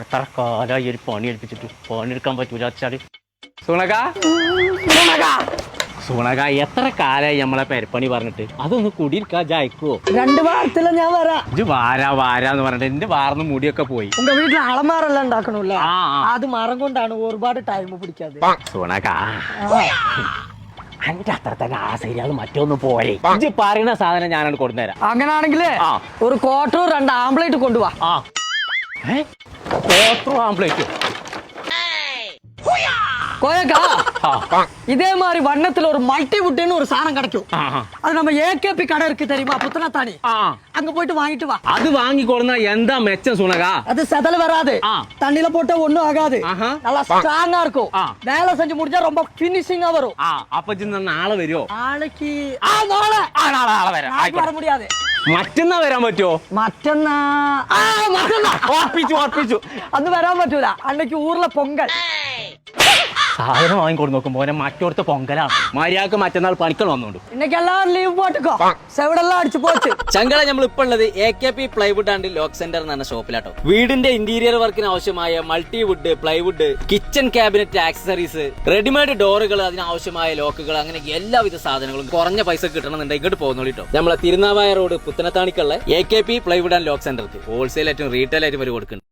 എത്ര കാലമായി ഒരു പണി എടുപ്പിച്ചിട്ട് പണിയെടുക്കാൻ പറ്റൂല വെച്ചാല് സുണക എത്ര കാലായി നമ്മളെ പെരപ്പണി പറഞ്ഞിട്ട് അതൊന്ന് കുടിയിരിക്കാ ജയിക്കുവോ? 2 വാരത്തില് ഞാൻ വരാം. ഇത് വാരാന്ന് പറഞ്ഞിട്ട് എന്റെ വാർന്ന് മുടിയൊക്കെ പോയി. ഉங்க വീട്ടിൽ അളമാറെല്ലാം ഉണ്ടാക്കണല്ലേ? അത് മരം കൊണ്ടാണ് ഒരുപാട് ടൈം പിടിക്കാതെ. സുണക അതിന്റെ അത്ര തന്നെ ആ ശരിയാൽ മറ്റൊന്നും പോരെ. ഇജ്ജ് പറയുന്ന സാധനം ഞാനാണ് കൊണ്ടുവരാം. അങ്ങനാണെങ്കിലേ ഒരു ക്വാർട്ടർ 2 ആംപ്ലേറ്റ് കൊണ്ടുപോവാ. ക്വാർട്ടർ ആംപ്ലേറ്റ് இதே மாதிரி வண்ணத்துல ஒரு மல்டிவுட்னு ஒரு சாணம் கிடைக்கும். அது நம்ம ஏகேபி கடை இருக்கு தெரியுமா, புத்தனத்தானி, அங்க போயிட்டு வாங்கிட்டு வா. அது வாங்கி கொடுனா எந்த மெச்சம் சுனகா? அது செதல் வராது, தண்ணில போட்டா ஒண்ணும் ஆகாது, நல்லா ஸ்ட்ராங்கா இருக்கும். வேலை செஞ்சு முடிஞ்சா ரொம்ப ஃபினிஷிங்கா வரும். அப்ப நாளை വരുമോ? നാളേക്ക് നാളെ വര முடியாது. മറ്റന്നാ വരാൻ പറ്റുമോ? മറ്റന്നാ അന്ന് വരാൻ പറ്റൂല, അന്നേക്ക് ഊർലെ പൊങ്കൽ. സാധനം വാങ്ങിക്കൊണ്ട് നോക്കുമ്പോ മറ്റോടത്തെ പൊങ്കലാണ്. മര്യാദക്ക് മറ്റന്നാൾ പണിക്കൾ വന്നോണ്ട് ഇന്നൊക്കെല്ലാം ലീവ് പോട്ടിക്കോ, സെവിടെല്ലാം അടിച്ചു പോച്ച്. ചങ്കള നമ്മൾ ഇപ്പൊ ഉള്ളത് AKP plywood and lock centre എന്ന് പറഞ്ഞ ഷോപ്പിലാട്ടോ. വീടിന്റെ ഇന്റീരിയർ വർക്കിന് ആവശ്യമായ multiwood, plywood, kitchen cabinet accessories, readymade ഡോറുകൾ, അതിനാവശ്യമായ ലോക്കുകൾ, അങ്ങനെ എല്ലാവിധ സാധനങ്ങളും കുറഞ്ഞ പൈസ കിട്ടണമെന്നുണ്ടെങ്കിൽ ഇങ്ങോട്ട് പോകുന്നോളിട്ടോ. നമ്മളെ തിരുനാവായ റോഡ് പുത്തനത്താണിക്കുള്ള AKP പ്ലൈവുഡ് ആൻഡ് ലോക്ക് സെന്റർക്ക് ഹോൾസെയിൽ ആയിട്ടും റീറ്റെയിൽ ആയിട്ടും വരെ കൊടുക്കുന്നുണ്ട്.